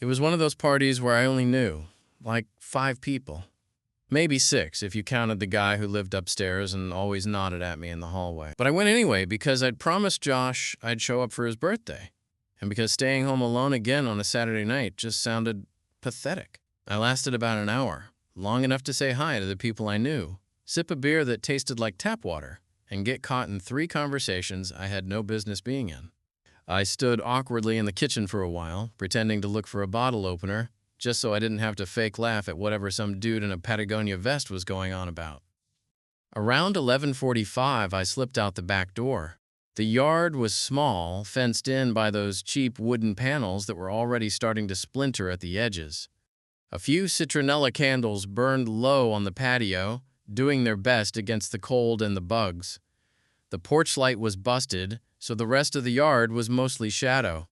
It was one of those parties where I only knew, like, 5 people. Maybe 6 if you counted the guy who lived upstairs and always nodded at me in the hallway. But I went anyway because I'd promised Josh I'd show up for his birthday, and because staying home alone again on a Saturday night just sounded pathetic. I lasted about an hour, long enough to say hi to the people I knew, sip a beer that tasted like tap water, and get caught in 3 conversations I had no business being in. I stood awkwardly in the kitchen for a while, pretending to look for a bottle opener, just so I didn't have to fake laugh at whatever some dude in a Patagonia vest was going on about. Around 11:45, I slipped out the back door. The yard was small, fenced in by those cheap wooden panels that were already starting to splinter at the edges. A few citronella candles burned low on the patio, doing their best against the cold and the bugs. The porch light was busted, so the rest of the yard was mostly shadow.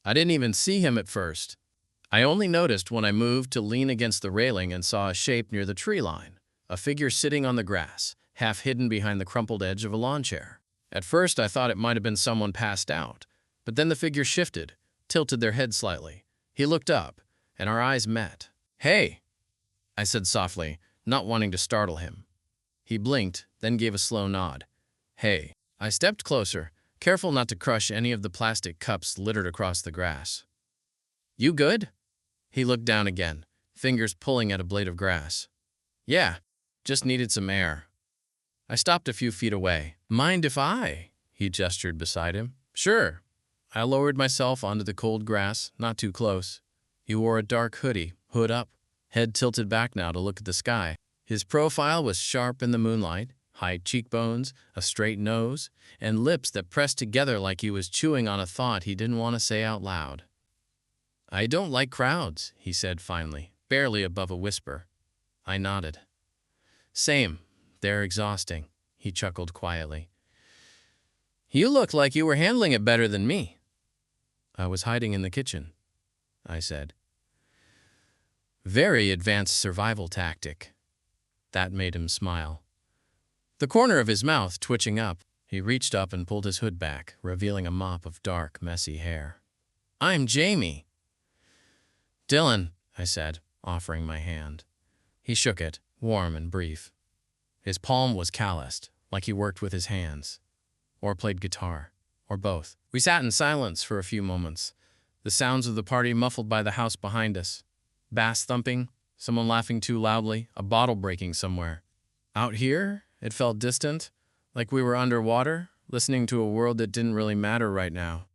I didn't even see him at first. I only noticed when I moved to lean against the railing and saw a shape near the tree line, a figure sitting on the grass, half hidden behind the crumpled edge of a lawn chair. At first, I thought it might have been someone passed out, but then the figure shifted, tilted their head slightly. He looked up, and our eyes met. "Hey," I said softly, not wanting to startle him. He blinked, then gave a slow nod. "Hey." I stepped closer, careful not to crush any of the plastic cups littered across the grass. "You good?" He looked down again, fingers pulling at a blade of grass. "Yeah, just needed some air." I stopped a few feet away. "Mind if I?" He gestured beside him. "Sure." I lowered myself onto the cold grass, not too close. He wore a dark hoodie, hood up, head tilted back now to look at the sky. His profile was sharp in the moonlight, high cheekbones, a straight nose, and lips that pressed together like he was chewing on a thought he didn't want to say out loud. "I don't like crowds," he said finally, barely above a whisper. I nodded. "Same. They're exhausting," he chuckled quietly. "You look like you were handling it better than me." "I was hiding in the kitchen," I said. "Very advanced survival tactic." That made him smile. The corner of his mouth twitching up, he reached up and pulled his hood back, revealing a mop of dark, messy hair. "I'm Jamie." "Dylan," I said, offering my hand. He shook it, warm and brief. His palm was calloused, like he worked with his hands, or played guitar, or both. We sat in silence for a few moments, the sounds of the party muffled by the house behind us. Bass thumping, someone laughing too loudly, a bottle breaking somewhere. Out here, it felt distant, like we were underwater, listening to a world that didn't really matter right now.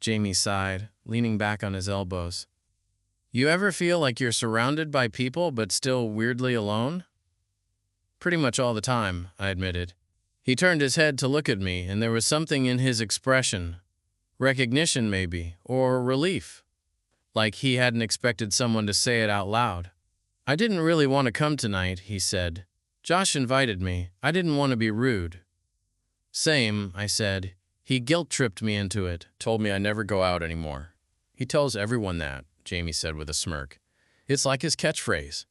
Jamie sighed, leaning back on his elbows. "You ever feel like you're surrounded by people but still weirdly alone?" "Pretty much all the time," I admitted. He turned his head to look at me, and there was something in his expression. Recognition, maybe, or relief. Like he hadn't expected someone to say it out loud. "I didn't really want to come tonight," he said. "Josh invited me. I didn't want to be rude." "Same," I said. "He guilt-tripped me into it, told me I never go out anymore." "He tells everyone that," Jamie said with a smirk. "It's like his catchphrase."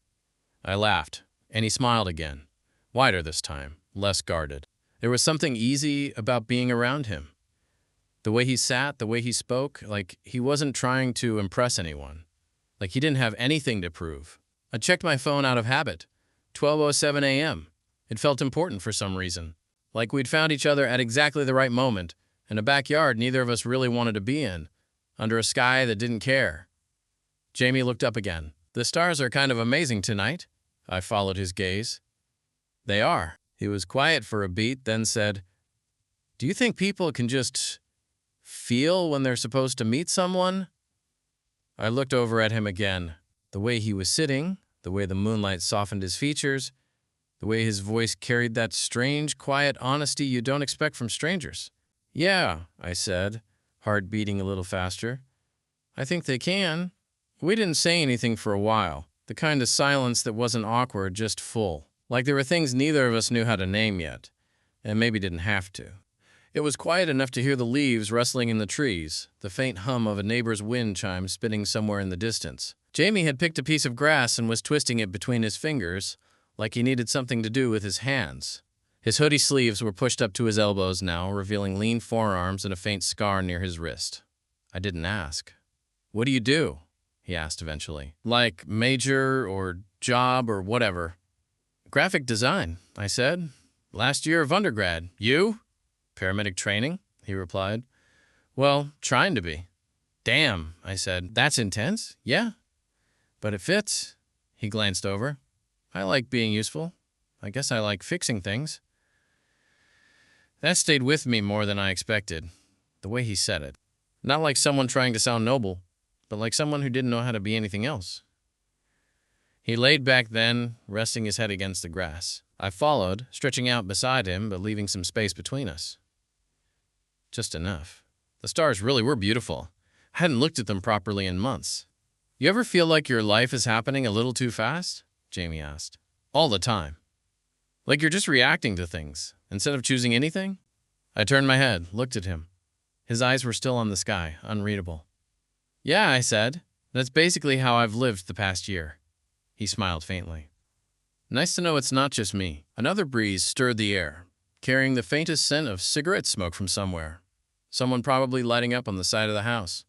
I laughed, and he smiled again. Wider this time, less guarded. There was something easy about being around him. The way he sat, the way he spoke, like he wasn't trying to impress anyone. Like he didn't have anything to prove. I checked my phone out of habit. 12:07 a.m. It felt important for some reason. Like we'd found each other at exactly the right moment, in a backyard neither of us really wanted to be in, under a sky that didn't care. Jamie looked up again. "The stars are kind of amazing tonight." I followed his gaze. "They are." He was quiet for a beat, then said, "Do you think people can just feel when they're supposed to meet someone?" I looked over at him again. The way he was sitting, the way the moonlight softened his features, the way his voice carried that strange, quiet honesty you don't expect from strangers. "Yeah," I said, heart beating a little faster. "I think they can." We didn't say anything for a while, the kind of silence that wasn't awkward, just full. Like there were things neither of us knew how to name yet, and maybe didn't have to. It was quiet enough to hear the leaves rustling in the trees, the faint hum of a neighbor's wind chime spinning somewhere in the distance. Jamie had picked a piece of grass and was twisting it between his fingers, like he needed something to do with his hands. His hoodie sleeves were pushed up to his elbows now, revealing lean forearms and a faint scar near his wrist. I didn't ask. "What do you do?" he asked eventually. Like major or job or whatever. Graphic design, I said. Last year of undergrad. You? Paramedic training, he replied. Well, trying to be. Damn, I said. That's intense? Yeah. But it fits. He glanced over. I like being useful. I guess I like fixing things. That stayed with me more than I expected, the way he said it. Not like someone trying to sound noble, but like someone who didn't know how to be anything else. He laid back then, resting his head against the grass. I followed, stretching out beside him, but leaving some space between us. Just enough. The stars really were beautiful. I hadn't looked at them properly in months. You ever feel like your life is happening a little too fast? Jamie asked. All the time. Like you're just reacting to things, instead of choosing anything? I turned my head, looked at him. His eyes were still on the sky, unreadable. Yeah, I said. That's basically how I've lived the past year. He smiled faintly. Nice to know it's not just me. Another breeze stirred the air, carrying the faintest scent of cigarette smoke from somewhere. Someone probably lighting up on the side of the house.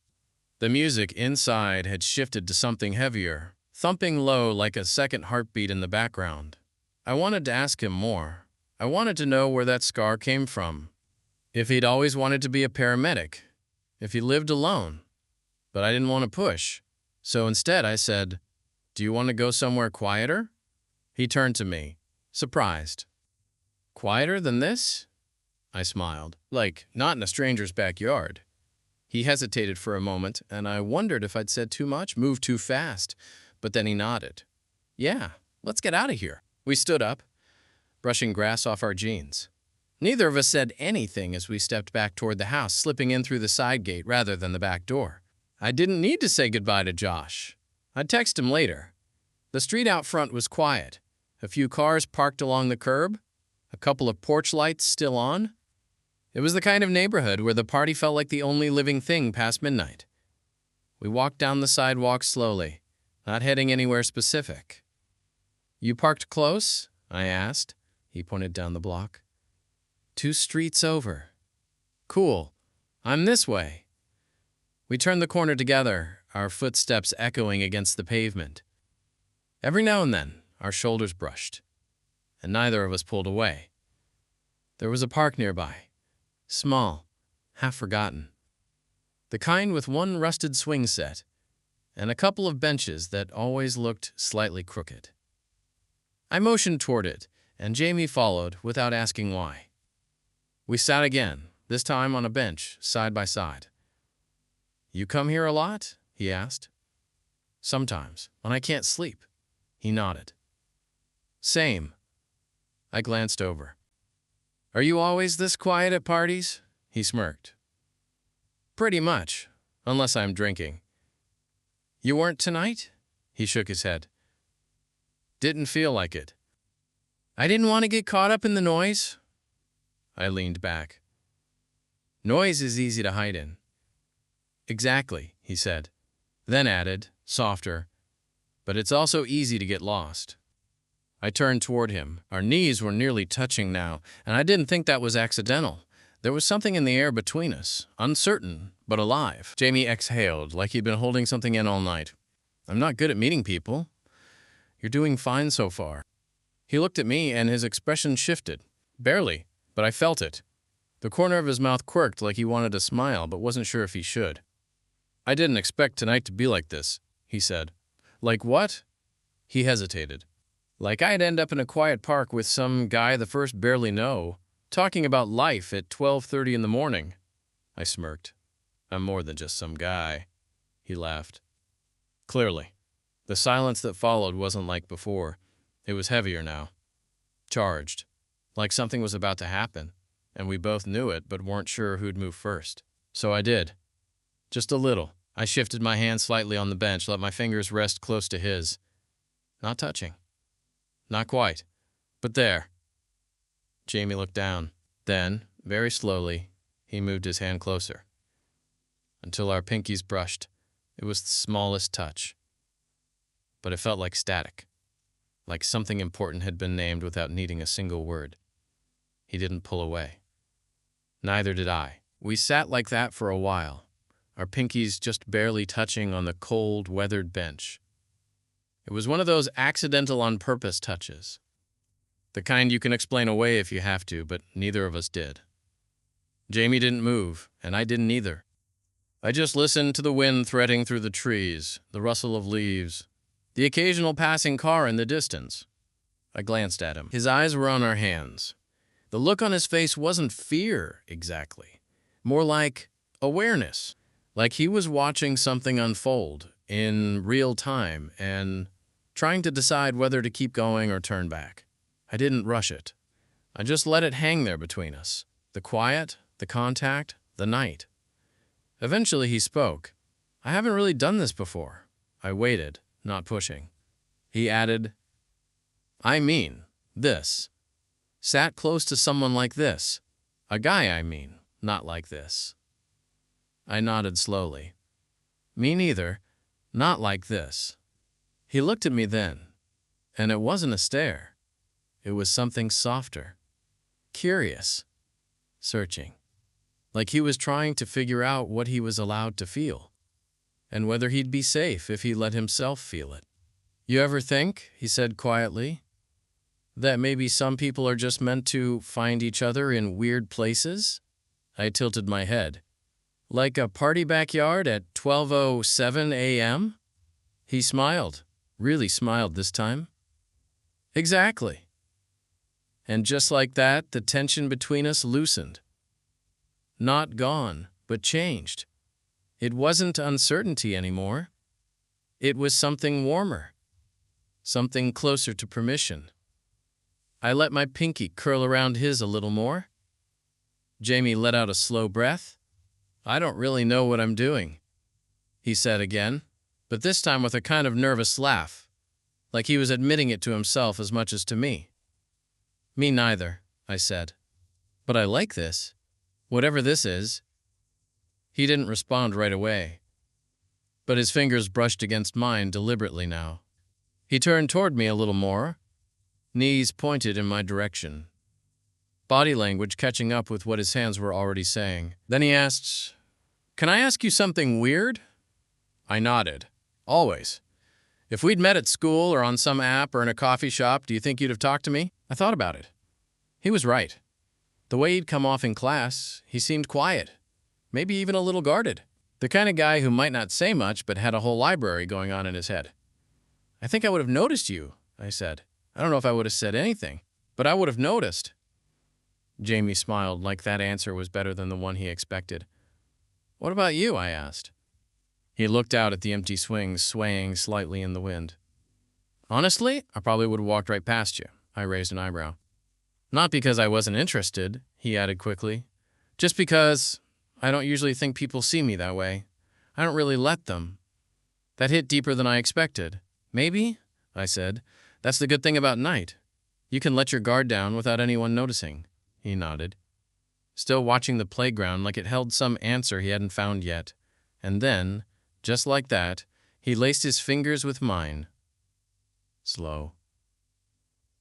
The music inside had shifted to something heavier, thumping low like a second heartbeat in the background. I wanted to ask him more. I wanted to know where that scar came from. If he'd always wanted to be a paramedic. If he lived alone. But I didn't want to push. So instead I said, Do you want to go somewhere quieter? He turned to me, surprised. Quieter than this? I smiled. Like, not in a stranger's backyard. He hesitated for a moment, and I wondered if I'd said too much, moved too fast. But then he nodded. Yeah, let's get out of here. We stood up, brushing grass off our jeans. Neither of us said anything as we stepped back toward the house, slipping in through the side gate rather than the back door. I didn't need to say goodbye to Josh. I'd text him later. The street out front was quiet. A few cars parked along the curb, a couple of porch lights still on. It was the kind of neighborhood where the party felt like the only living thing past midnight. We walked down the sidewalk slowly, not heading anywhere specific. You parked close? I asked. He pointed down the block. 2 streets over. Cool. I'm this way. We turned the corner together, our footsteps echoing against the pavement. Every now and then, our shoulders brushed, and neither of us pulled away. There was a park nearby, small, half forgotten. The kind with one rusted swing set, and a couple of benches that always looked slightly crooked. I motioned toward it, and Jamie followed without asking why. We sat again, this time on a bench, side by side. You come here a lot? He asked. Sometimes, when I can't sleep. He nodded. Same. I glanced over. Are you always this quiet at parties? He smirked. Pretty much, unless I'm drinking. You weren't tonight? He shook his head. Didn't feel like it. I didn't want to get caught up in the noise. I leaned back. Noise is easy to hide in. Exactly, he said, then added, softer, but it's also easy to get lost. I turned toward him. Our knees were nearly touching now, and I didn't think that was accidental. There was something in the air between us, uncertain, but alive. Jamie exhaled, like he'd been holding something in all night. I'm not good at meeting people. You're doing fine so far. He looked at me, and his expression shifted. Barely, but I felt it. The corner of his mouth quirked like he wanted to smile, but wasn't sure if he should. I didn't expect tonight to be like this, he said. Like what? He hesitated. Like I'd end up in a quiet park with some guy the first barely know, talking about life at 12:30 in the morning. I smirked. I'm more than just some guy. He laughed. Clearly. The silence that followed wasn't like before. It was heavier now. Charged. Like something was about to happen, and we both knew it but weren't sure who'd move first. So I did. Just a little. I shifted my hand slightly on the bench, let my fingers rest close to his. Not touching. Not quite. But there. Jamie looked down. Then, very slowly, he moved his hand closer. Until our pinkies brushed. It was the smallest touch. But it felt like static. Like something important had been named without needing a single word. He didn't pull away. Neither did I. We sat like that for a while. our pinkies just barely touching on the cold, weathered bench. It was one of those accidental on-purpose touches. The kind you can explain away if you have to, but neither of us did. Jamie didn't move, and I didn't either. I just listened to the wind threading through the trees, the rustle of leaves, the occasional passing car in the distance. I glanced at him. His eyes were on our hands. The look on his face wasn't fear, exactly. More like awareness. Like he was watching something unfold in real time and trying to decide whether to keep going or turn back. I didn't rush it. I just let it hang there between us. The quiet, the contact, the night. Eventually he spoke. I haven't really done this before. I waited, not pushing. He added, I mean, this. Sat close to someone like this. A guy, I mean, not like this. I nodded slowly. Me neither. Not like this. He looked at me then, and it wasn't a stare. It was something softer. Curious. Searching. Like he was trying to figure out what he was allowed to feel, and whether he'd be safe if he let himself feel it. You ever think, he said quietly, that maybe some people are just meant to find each other in weird places? I tilted my head. Like a party backyard at 12:07 a.m.? He smiled, really smiled this time. Exactly. And just like that, the tension between us loosened. Not gone, but changed. It wasn't uncertainty anymore. It was something warmer, something closer to permission. I let my pinky curl around his a little more. Jamie let out a slow breath. I don't really know what I'm doing, he said again, but this time with a kind of nervous laugh, like he was admitting it to himself as much as to me. Me neither, I said. But I like this. Whatever this is. He didn't respond right away, but his fingers brushed against mine deliberately now. He turned toward me a little more, knees pointed in my direction, body language catching up with what his hands were already saying. Then he asked, Can I ask you something weird? I nodded. Always. If we'd met at school or on some app or in a coffee shop, do you think you'd have talked to me? I thought about it. He was right. The way he'd come off in class, he seemed quiet, maybe even a little guarded. The kind of guy who might not say much but had a whole library going on in his head. I think I would have noticed you, I said. I don't know if I would have said anything, but I would have noticed. Jamie smiled like that answer was better than the one he expected. What about you? I asked. He looked out at the empty swings swaying slightly in the wind. Honestly, I probably would have walked right past you. I raised an eyebrow. Not because I wasn't interested, he added quickly. Just because I don't usually think people see me that way. I don't really let them. That hit deeper than I expected. Maybe, I said. That's the good thing about night. You can let your guard down without anyone noticing. He nodded, still watching the playground like it held some answer he hadn't found yet. And then, just like that, he laced his fingers with mine. Slow.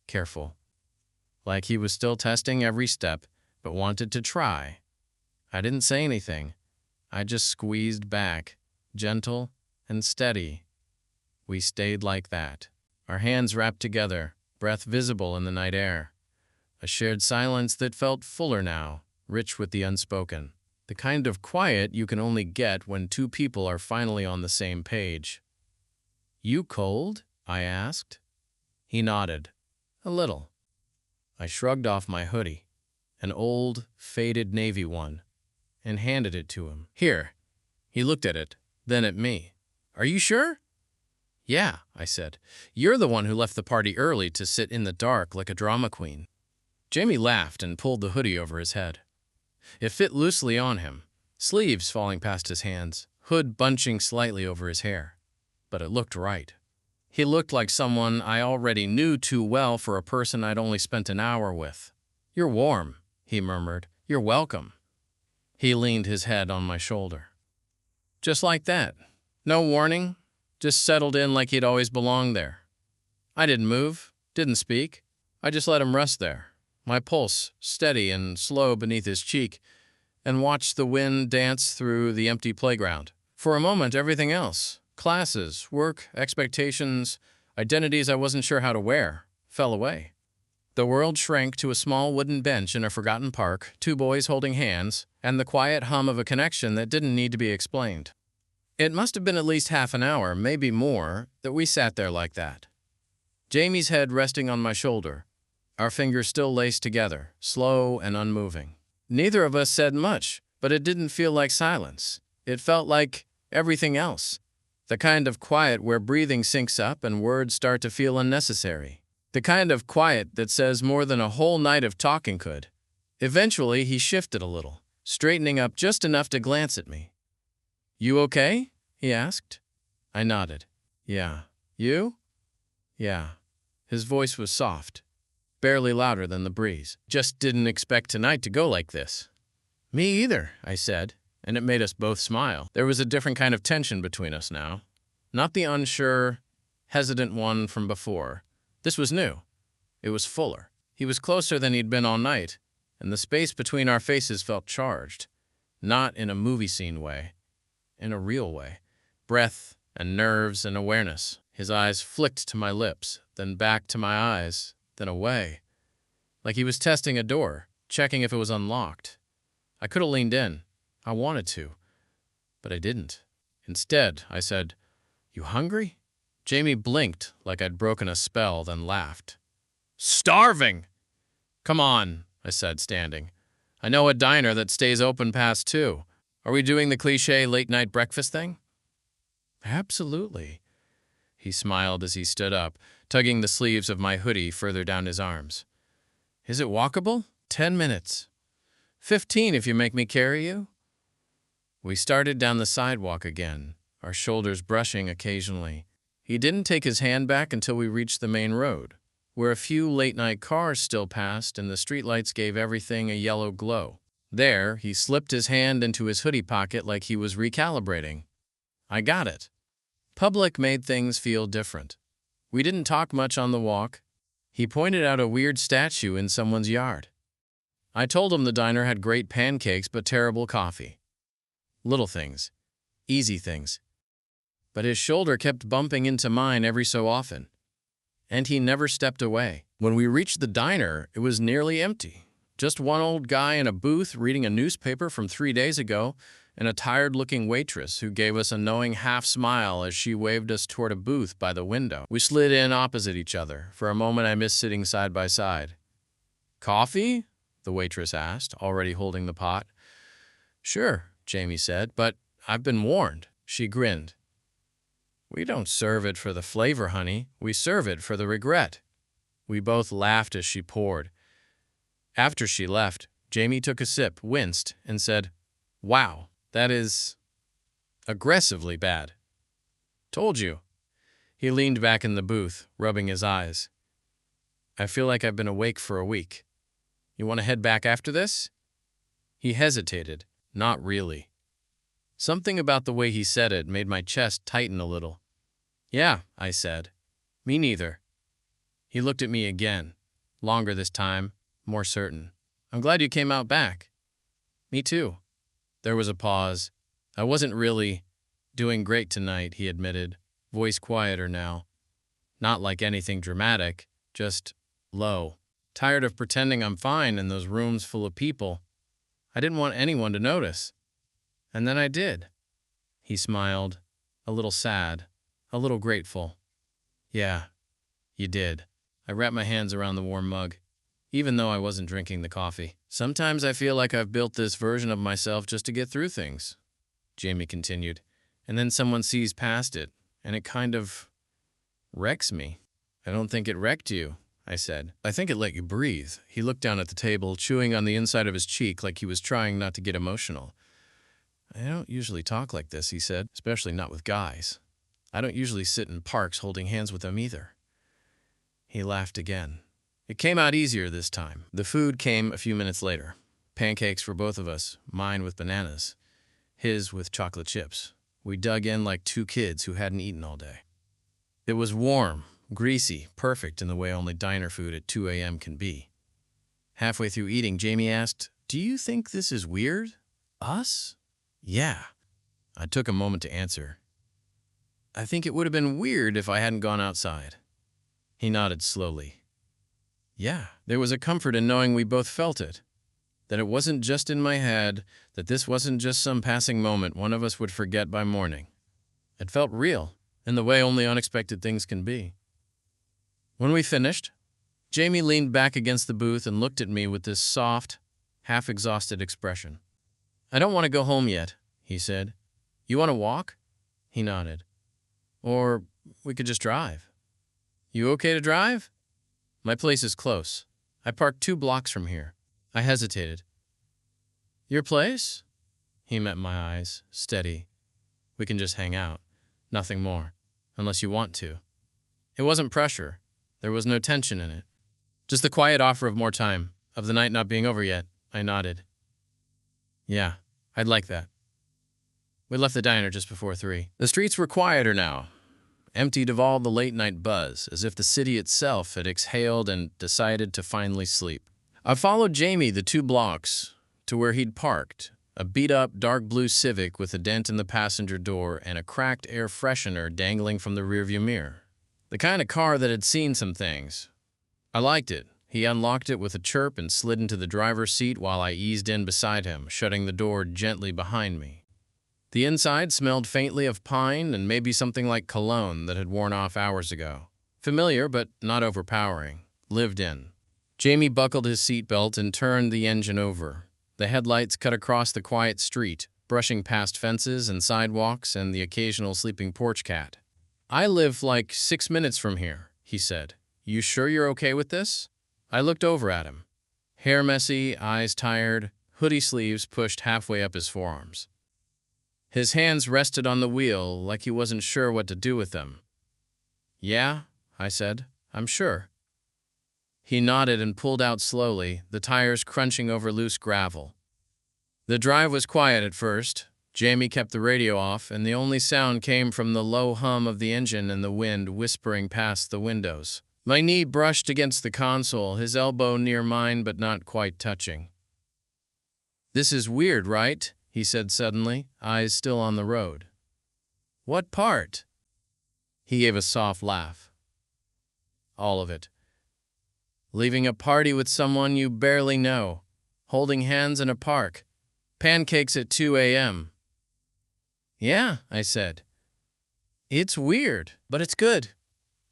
Careful. Like he was still testing every step, but wanted to try. I didn't say anything. I just squeezed back, gentle and steady. We stayed like that, our hands wrapped together, breath visible in the night air. A shared silence that felt fuller now, rich with the unspoken. The kind of quiet you can only get when two people are finally on the same page. You cold? I asked. He nodded. A little. I shrugged off my hoodie, an old, faded navy one, and handed it to him. Here. He looked at it, then at me. Are you sure? Yeah, I said. You're the one who left the party early to sit in the dark like a drama queen. Jamie laughed and pulled the hoodie over his head. It fit loosely on him, sleeves falling past his hands, hood bunching slightly over his hair. But it looked right. He looked like someone I already knew too well for a person I'd only spent an hour with. You're warm, he murmured. You're welcome. He leaned his head on my shoulder. Just like that. No warning, just settled in like he'd always belonged there. I didn't move, didn't speak. I just let him rest there, my pulse steady and slow beneath his cheek, and watched the wind dance through the empty playground. For a moment, everything else, classes, work, expectations, identities I wasn't sure how to wear, fell away. The world shrank to a small wooden bench in a forgotten park, two boys holding hands, and the quiet hum of a connection that didn't need to be explained. It must have been at least half an hour, maybe more, that we sat there like that. Jamie's head resting on my shoulder, our fingers still laced together, slow and unmoving. Neither of us said much, but it didn't feel like silence. It felt like everything else. The kind of quiet where breathing syncs up and words start to feel unnecessary. The kind of quiet that says more than a whole night of talking could. Eventually, he shifted a little, straightening up just enough to glance at me. "You okay?" he asked. I nodded. "Yeah. You?" "Yeah." His voice was soft, barely louder than the breeze. "Just didn't expect tonight to go like this." "Me either," I said, and it made us both smile. There was a different kind of tension between us now. Not the unsure, hesitant one from before. This was new. It was fuller. He was closer than he'd been all night, and the space between our faces felt charged. Not in a movie scene way. In a real way. Breath and nerves and awareness. His eyes flicked to my lips, then back to my eyes, then away. Like he was testing a door, checking if it was unlocked. I could have leaned in. I wanted to. But I didn't. Instead, I said, "You hungry?" Jamie blinked like I'd broken a spell, then laughed. "Starving!" "Come on," I said, standing. "I know a diner that stays open past 2. Are we doing the cliché late-night breakfast thing?" "Absolutely." He smiled as he stood up, tugging the sleeves of my hoodie further down his arms. "Is it walkable?" 10 minutes. 15 if you make me carry you." We started down the sidewalk again, our shoulders brushing occasionally. He didn't take his hand back until we reached the main road, where a few late-night cars still passed and the streetlights gave everything a yellow glow. There, he slipped his hand into his hoodie pocket like he was recalibrating. I got it. Public made things feel different. We didn't talk much on the walk. He pointed out a weird statue in someone's yard. I told him the diner had great pancakes but terrible coffee. Little things. Easy things. But his shoulder kept bumping into mine every so often. And he never stepped away. When we reached the diner, it was nearly empty. Just one old guy in a booth reading a newspaper from 3 days ago, and a tired-looking waitress who gave us a knowing half-smile as she waved us toward a booth by the window. We slid in opposite each other. For a moment I missed sitting side by side. "Coffee?" the waitress asked, already holding the pot. "Sure," Jamie said, "but I've been warned." She grinned. "We don't serve it for the flavor, honey. We serve it for the regret." We both laughed as she poured. After she left, Jamie took a sip, winced, and said, "Wow, that is aggressively bad." "Told you." He leaned back in the booth, rubbing his eyes. "I feel like I've been awake for a week. You want to head back after this?" He hesitated. Not really. Something about the way he said it made my chest tighten a little. "Yeah," I said. "Me neither." He looked at me again. Longer this time, more certain. "I'm glad you came out back." "Me too." There was a pause. "I wasn't really doing great tonight," he admitted, voice quieter now. Not like anything dramatic, just low. Tired of pretending I'm fine in those rooms full of people. I didn't want anyone to notice. And then I did. He smiled, a little sad, a little grateful. "Yeah, you did." I wrapped my hands around the warm mug, even though I wasn't drinking the coffee. "Sometimes I feel like I've built this version of myself just to get through things," Jamie continued, "and then someone sees past it, and it kind of wrecks me." "I don't think it wrecked you," I said. "I think it let you breathe." He looked down at the table, chewing on the inside of his cheek like he was trying not to get emotional. "I don't usually talk like this," he said, "especially not with guys. I don't usually sit in parks holding hands with them either." He laughed again. It came out easier this time. The food came a few minutes later. Pancakes for both of us, mine with bananas, his with chocolate chips. We dug in like two kids who hadn't eaten all day. It was warm, greasy, perfect in the way only diner food at 2 a.m. can be. Halfway through eating, Jamie asked, "Do you think this is weird? Us? Yeah. I took a moment to answer. I think it would have been weird if I hadn't gone outside. He nodded slowly. Yeah, there was a comfort in knowing we both felt it. That it wasn't just in my head, that this wasn't just some passing moment one of us would forget by morning. It felt real, in the way only unexpected things can be. When we finished, Jamie leaned back against the booth and looked at me with this soft, half-exhausted expression. I don't want to go home yet, he said. You want to walk? He nodded. Or we could just drive. You okay to drive? My place is close. I parked 2 blocks from here. I hesitated. Your place? He met my eyes, steady. We can just hang out. Nothing more. Unless you want to. It wasn't pressure. There was no tension in it. Just the quiet offer of more time, of the night not being over yet. I nodded. Yeah, I'd like that. We left the diner just before 3. The streets were quieter now, emptied of all the late-night buzz, as if the city itself had exhaled and decided to finally sleep. I followed Jamie the 2 blocks to where he'd parked, a beat-up dark blue Civic with a dent in the passenger door and a cracked air freshener dangling from the rearview mirror. The kind of car that had seen some things. I liked it. He unlocked it with a chirp and slid into the driver's seat while I eased in beside him, shutting the door gently behind me. The inside smelled faintly of pine and maybe something like cologne that had worn off hours ago. Familiar, but not overpowering. Lived in. Jamie buckled his seatbelt and turned the engine over. The headlights cut across the quiet street, brushing past fences and sidewalks and the occasional sleeping porch cat. I live like 6 minutes from here, he said. You sure you're okay with this? I looked over at him. Hair messy, eyes tired, hoodie sleeves pushed halfway up his forearms. His hands rested on the wheel like he wasn't sure what to do with them. Yeah, I said, I'm sure. He nodded and pulled out slowly, the tires crunching over loose gravel. The drive was quiet at first. Jamie kept the radio off, and the only sound came from the low hum of the engine and the wind whispering past the windows. My knee brushed against the console, his elbow near mine but not quite touching. This is weird, right? He said suddenly, eyes still on the road. What part? He gave a soft laugh. All of it. Leaving a party with someone you barely know, holding hands in a park, pancakes at 2 a.m. Yeah, I said. It's weird, but it's good.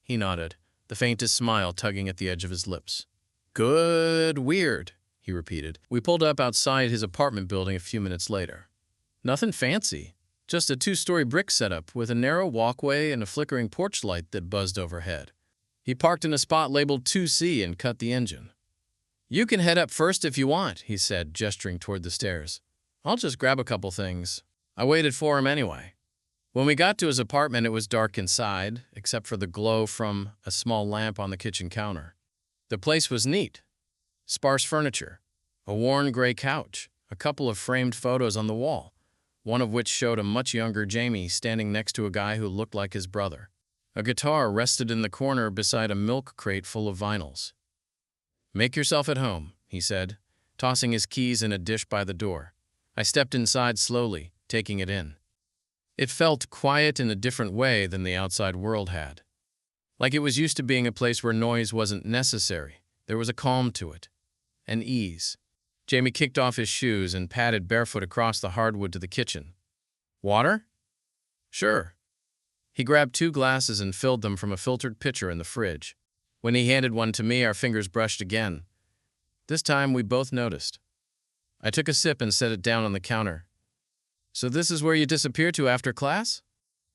He nodded, the faintest smile tugging at the edge of his lips. Good, weird, he repeated. We pulled up outside his apartment building a few minutes later. Nothing fancy, just a 2-story brick setup with a narrow walkway and a flickering porch light that buzzed overhead. He parked in a spot labeled 2C and cut the engine. You can head up first if you want, he said, gesturing toward the stairs. I'll just grab a couple things. I waited for him anyway. When we got to his apartment, it was dark inside, except for the glow from a small lamp on the kitchen counter. The place was neat. Sparse furniture, a worn gray couch, a couple of framed photos on the wall, one of which showed a much younger Jamie standing next to a guy who looked like his brother. A guitar rested in the corner beside a milk crate full of vinyls. Make yourself at home, he said, tossing his keys in a dish by the door. I stepped inside slowly, taking it in. It felt quiet in a different way than the outside world had. Like it was used to being a place where noise wasn't necessary. There was a calm to it, an ease. Jamie kicked off his shoes and padded barefoot across the hardwood to the kitchen. Water? Sure. He grabbed 2 glasses and filled them from a filtered pitcher in the fridge. When he handed one to me, our fingers brushed again. This time, we both noticed. I took a sip and set it down on the counter. So this is where you disappear to after class?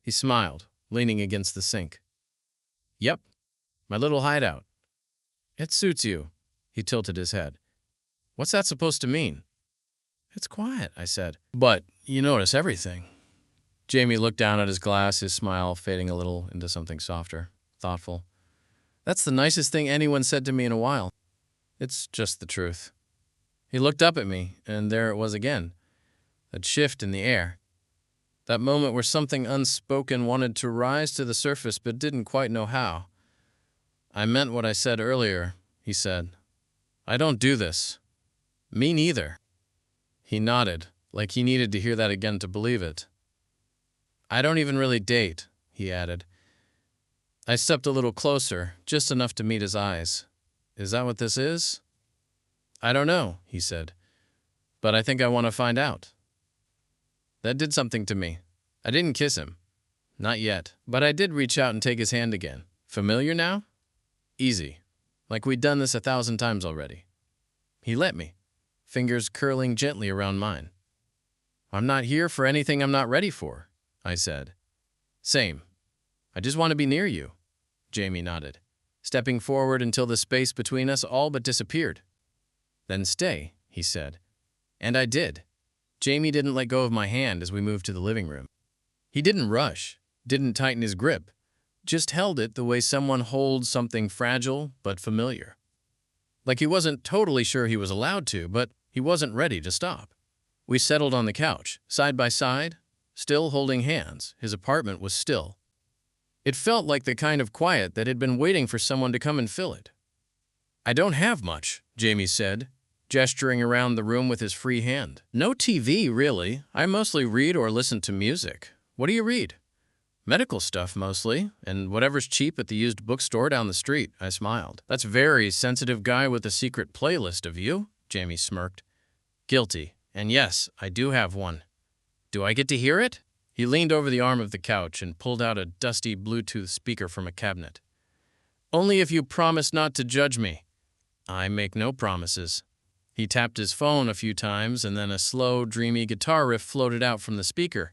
He smiled, leaning against the sink. Yep, my little hideout. It suits you. He tilted his head. What's that supposed to mean? It's quiet, I said. But you notice everything. Jamie looked down at his glass, his smile fading a little into something softer, thoughtful. That's the nicest thing anyone said to me in a while. It's just the truth. He looked up at me, and there it was again. That shift in the air. That moment where something unspoken wanted to rise to the surface but didn't quite know how. I meant what I said earlier, he said. I don't do this. Me neither. He nodded, like he needed to hear that again to believe it. I don't even really date, he added. I stepped a little closer, just enough to meet his eyes. Is that what this is? I don't know, he said, but I think I want to find out. That did something to me. I didn't kiss him. Not yet, but I did reach out and take his hand again. Familiar now? Easy. Like we'd done this 1,000 times already. He let me, fingers curling gently around mine. I'm not here for anything I'm not ready for, I said. Same. I just want to be near you, Jamie nodded, stepping forward until the space between us all but disappeared. Then stay, he said. And I did. Jamie didn't let go of my hand as we moved to the living room. He didn't rush, didn't tighten his grip, just held it the way someone holds something fragile but familiar. Like he wasn't totally sure he was allowed to, but he wasn't ready to stop. We settled on the couch, side by side, still holding hands. His apartment was still. It felt like the kind of quiet that had been waiting for someone to come and fill it. I don't have much, Jamie said, gesturing around the room with his free hand. No TV, really. I mostly read or listen to music. What do you read? Medical stuff, mostly, and whatever's cheap at the used bookstore down the street, I smiled. That's very sensitive guy with a secret playlist of you, Jamie smirked. Guilty. And yes, I do have one. Do I get to hear it? He leaned over the arm of the couch and pulled out a dusty Bluetooth speaker from a cabinet. Only if you promise not to judge me. I make no promises. He tapped his phone a few times, and then a slow, dreamy guitar riff floated out from the speaker.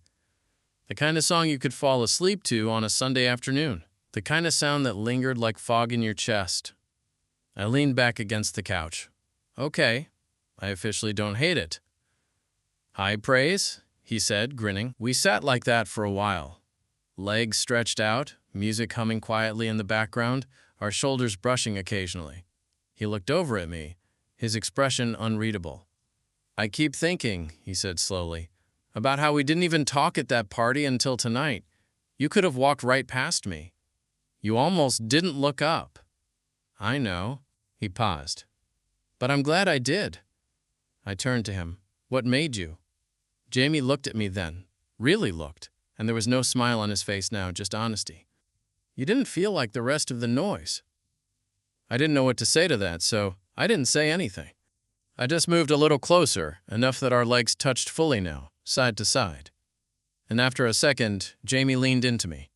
The kind of song you could fall asleep to on a Sunday afternoon. The kind of sound that lingered like fog in your chest. I leaned back against the couch. Okay, I officially don't hate it. High praise, he said, grinning. We sat like that for a while. Legs stretched out, music humming quietly in the background, our shoulders brushing occasionally. He looked over at me, his expression unreadable. I keep thinking, he said slowly, about how we didn't even talk at that party until tonight. You could have walked right past me. You almost didn't look up. I know. He paused. But I'm glad I did. I turned to him. What made you? Jamie looked at me then, really looked, and there was no smile on his face now, just honesty. You didn't feel like the rest of the noise. I didn't know what to say to that, so I didn't say anything. I just moved a little closer, enough that our legs touched fully now, side to side. And after a second, Jamie leaned into me,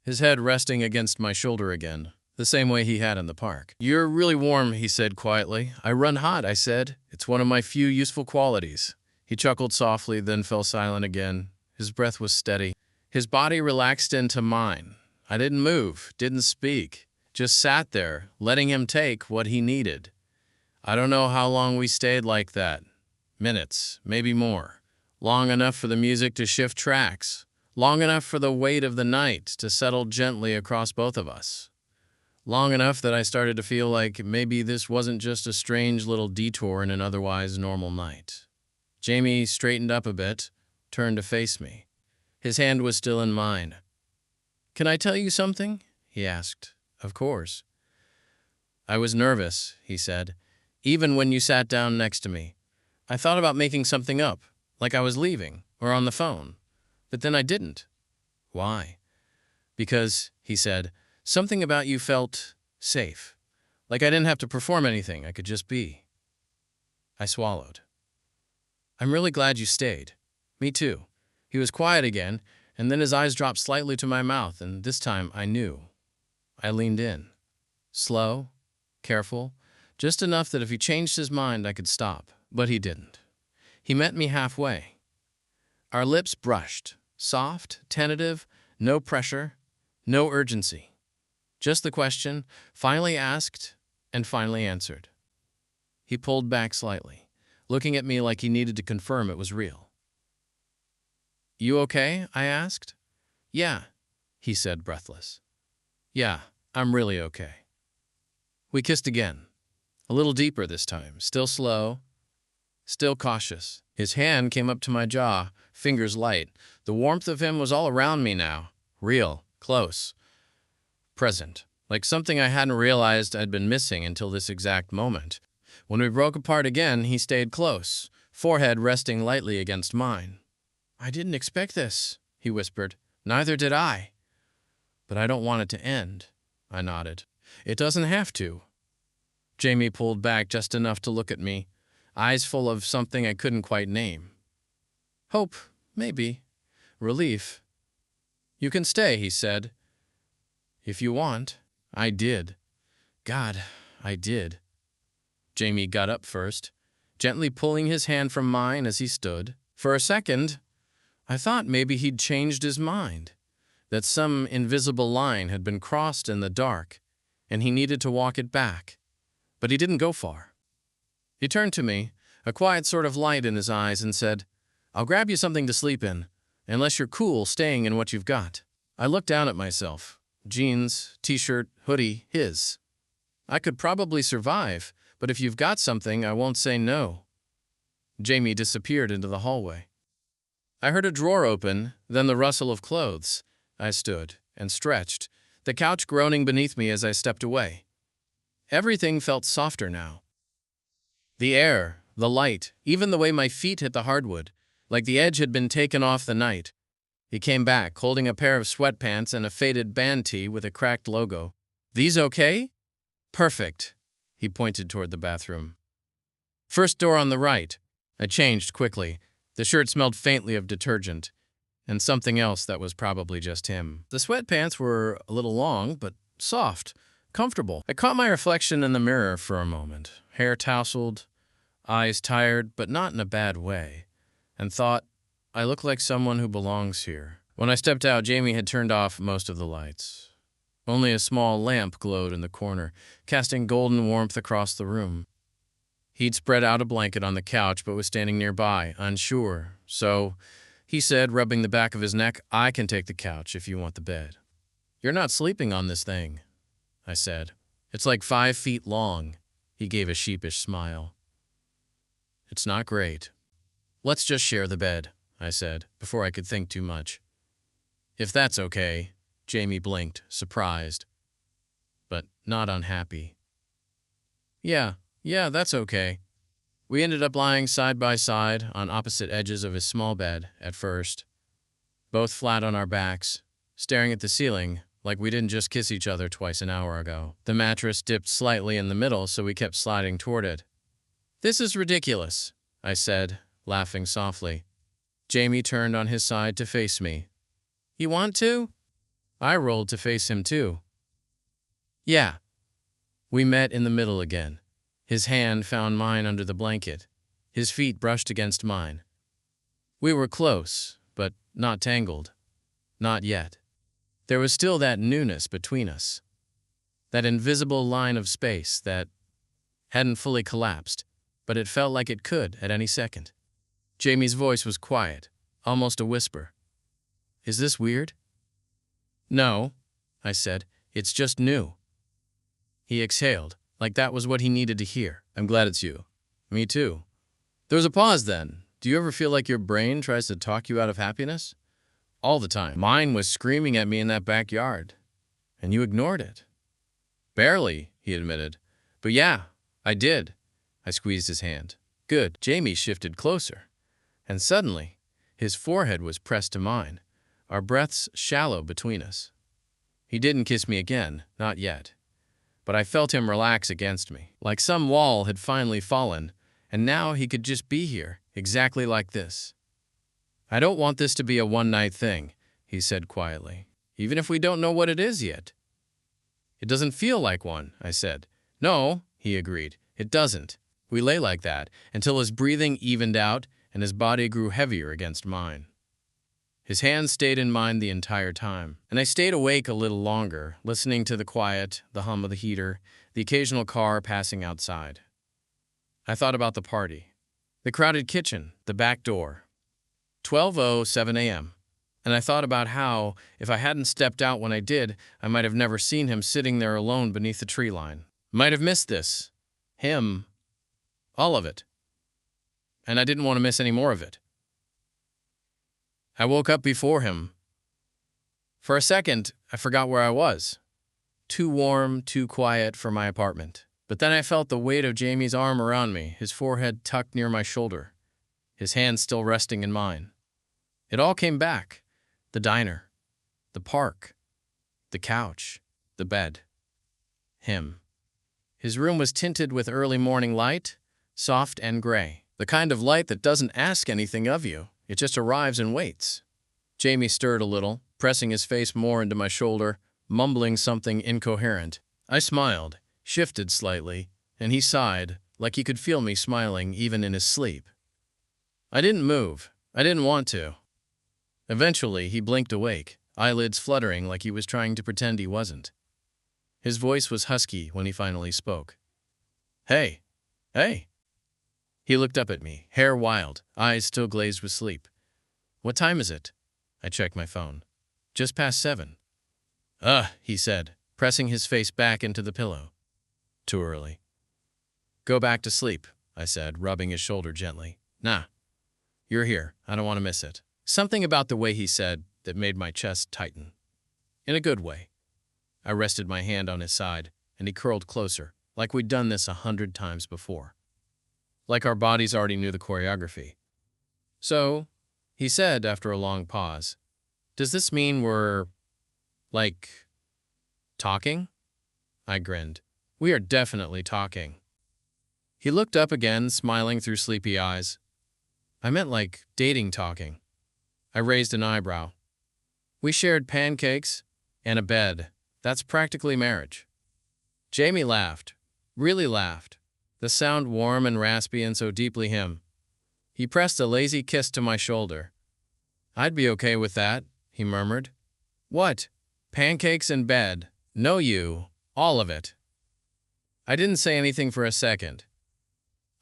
his head resting against my shoulder again, the same way he had in the park. You're really warm, he said quietly. I run hot, I said. It's one of my few useful qualities. He chuckled softly, then fell silent again. His breath was steady. His body relaxed into mine. I didn't move, didn't speak, just sat there, letting him take what he needed. I don't know how long we stayed like that. Minutes, maybe more. Long enough for the music to shift tracks. Long enough for the weight of the night to settle gently across both of us. Long enough that I started to feel like maybe this wasn't just a strange little detour in an otherwise normal night. Jamie straightened up a bit, turned to face me. His hand was still in mine. Can I tell you something? He asked. Of course. I was nervous, he said, even when you sat down next to me. I thought about making something up, like I was leaving, or on the phone. But then I didn't. Why? Because, he said, something about you felt safe. Like I didn't have to perform anything, I could just be. I swallowed. I'm really glad you stayed. Me too. He was quiet again, and then his eyes dropped slightly to my mouth, and this time I knew. I leaned in. Slow, careful, just enough that if he changed his mind I could stop. But he didn't. He met me halfway. Our lips brushed, soft, tentative, no pressure, no urgency. Just the question, finally asked and finally answered. He pulled back slightly, looking at me like he needed to confirm it was real. You okay? I asked. Yeah, he said, breathless. Yeah, I'm really okay. We kissed again, a little deeper this time, still slow, still cautious. His hand came up to my jaw, fingers light. The warmth of him was all around me now, real, close, present, like something I hadn't realized I'd been missing until this exact moment. When we broke apart again, he stayed close, forehead resting lightly against mine. "I didn't expect this," he whispered. "Neither did I." "But I don't want it to end," I nodded. "It doesn't have to." Jamie pulled back just enough to look at me, eyes full of something I couldn't quite name. "Hope, maybe. Relief." "You can stay," he said. "If you want." I did. God, I did. Jamie got up first, gently pulling his hand from mine as he stood. For a second, I thought maybe he'd changed his mind, that some invisible line had been crossed in the dark, and he needed to walk it back. But he didn't go far. He turned to me, a quiet sort of light in his eyes, and said, "I'll grab you something to sleep in, unless you're cool staying in what you've got." I looked down at myself. Jeans, t-shirt, hoodie, his. I could probably survive, but if you've got something, I won't say no. Jamie disappeared into the hallway. I heard a drawer open, then the rustle of clothes. I stood and stretched, the couch groaning beneath me as I stepped away. Everything felt softer now. The air, the light, even the way my feet hit the hardwood, like the edge had been taken off the night. He came back, holding a pair of sweatpants and a faded band tee with a cracked logo. "These okay?" "Perfect." He pointed toward the bathroom. "First door on the right." I changed quickly. The shirt smelled faintly of detergent, and something else that was probably just him. The sweatpants were a little long, but soft, comfortable. I caught my reflection in the mirror for a moment, hair tousled, eyes tired, but not in a bad way, and thought, I look like someone who belongs here. When I stepped out, Jamie had turned off most of the lights. Only a small lamp glowed in the corner, casting golden warmth across the room. He'd spread out a blanket on the couch, but was standing nearby, unsure. "So," he said, rubbing the back of his neck, "I can take the couch if you want the bed." "You're not sleeping on this thing," I said. "It's like 5 feet long." He gave a sheepish smile. "It's not great." "Let's just share the bed," I said, before I could think too much. "If that's okay." Jamie blinked, surprised, but not unhappy. Yeah, that's okay." We ended up lying side by side on opposite edges of his small bed at first, both flat on our backs, staring at the ceiling like we didn't just kiss each other twice an hour ago. The mattress dipped slightly in the middle, so we kept sliding toward it. "This is ridiculous," I said, laughing softly. Jamie turned on his side to face me. "You want to?" I rolled to face him too. "Yeah." We met in the middle again. His hand found mine under the blanket. His feet brushed against mine. We were close, but not tangled. Not yet. There was still that newness between us. That invisible line of space that hadn't fully collapsed, but it felt like it could at any second. Jamie's voice was quiet, almost a whisper. "Is this weird?" "No," I said. "It's just new." He exhaled, like that was what he needed to hear. "I'm glad it's you." "Me too." There was a pause then. "Do you ever feel like your brain tries to talk you out of happiness?" "All the time. Mine was screaming at me in that backyard. And you ignored it." "Barely," he admitted. "But yeah, I did." I squeezed his hand. "Good." Jamie shifted closer. And suddenly, his forehead was pressed to mine, our breaths shallow between us. He didn't kiss me again, not yet. But I felt him relax against me, like some wall had finally fallen, and now he could just be here, exactly like this. "I don't want this to be a one-night thing," he said quietly, "even if we don't know what it is yet." "It doesn't feel like one," I said. "No," he agreed, "it doesn't." We lay like that until his breathing evened out and his body grew heavier against mine. His hands stayed in mine the entire time, and I stayed awake a little longer, listening to the quiet, the hum of the heater, the occasional car passing outside. I thought about the party, the crowded kitchen, the back door. 12:07 a.m., and I thought about how, if I hadn't stepped out when I did, I might have never seen him sitting there alone beneath the tree line. Might have missed this. Him. All of it. And I didn't want to miss any more of it. I woke up before him. For a second, I forgot where I was. Too warm, too quiet for my apartment. But then I felt the weight of Jamie's arm around me, his forehead tucked near my shoulder. his hand still resting in mine. It all came back. The diner, the park, the couch, the bed. Him. His room was tinted with early morning light, soft and gray. The kind of light that doesn't ask anything of you. It just arrives and waits. Jamie stirred a little, pressing his face more into my shoulder, mumbling something incoherent. I smiled, shifted slightly, and he sighed, like he could feel me smiling even in his sleep. I didn't move. I didn't want to. Eventually, he blinked awake, eyelids fluttering like he was trying to pretend he wasn't. His voice was husky when he finally spoke. "Hey! Hey!" He looked up at me, hair wild, eyes still glazed with sleep. "What time is it?" I checked my phone. "Just past 7. He said, pressing his face back into the pillow. "Too early." "Go back to sleep," I said, rubbing his shoulder gently. "Nah. You're here. I don't want to miss it." Something about the way he said that made my chest tighten. In a good way. I rested my hand on his side, and he curled closer, like we'd done this 100 times before. Like our bodies already knew the choreography. "So," he said after a long pause, "does this mean we're, like, talking?" I grinned. "We are definitely talking." He looked up again, smiling through sleepy eyes. "I meant like dating talking." I raised an eyebrow. "We shared pancakes and a bed. That's practically marriage." Jamie laughed. Really laughed. The sound warm and raspy and so deeply him. He pressed a lazy kiss to my shoulder. "I'd be okay with that," he murmured. "What? Pancakes and bed? No you. All of it." I didn't say anything for a second.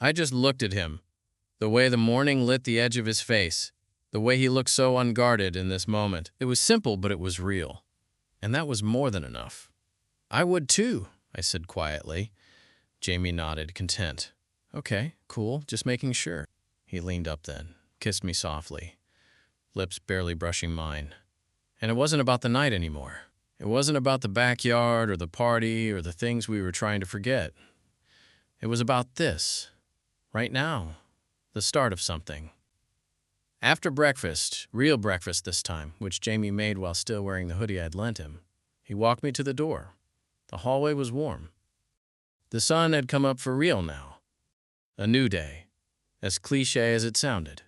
I just looked at him. The way the morning lit the edge of his face. The way he looked so unguarded in this moment. It was simple, but it was real. And that was more than enough. "I would too," I said quietly. Jamie nodded, content. "Okay, cool, just making sure." He leaned up then, kissed me softly, lips barely brushing mine. And it wasn't about the night anymore. It wasn't about the backyard or the party or the things we were trying to forget. It was about this, right now, the start of something. After breakfast, real breakfast this time, which Jamie made while still wearing the hoodie I'd lent him, he walked me to the door. The hallway was warm. The sun had come up for real now. A new day, as cliché as it sounded.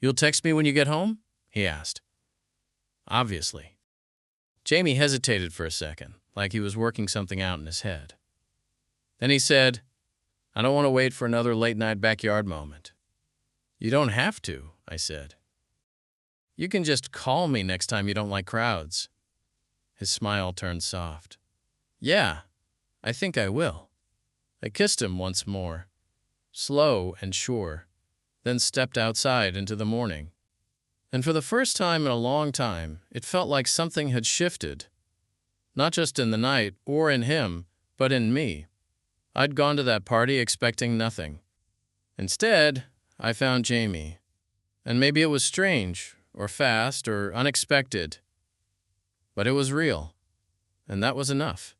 "You'll text me when you get home?" he asked. "Obviously." Jamie hesitated for a second, like he was working something out in his head. Then he said, "I don't want to wait for another late-night backyard moment." "You don't have to," I said. "You can just call me next time you don't like crowds." His smile turned soft. "Yeah, I think I will." I kissed him once more, slow and sure, then stepped outside into the morning. And for the first time in a long time, it felt like something had shifted. Not just in the night or in him, but in me. I'd gone to that party expecting nothing. Instead, I found Jamie. And maybe it was strange, or fast, or unexpected. But it was real. And that was enough.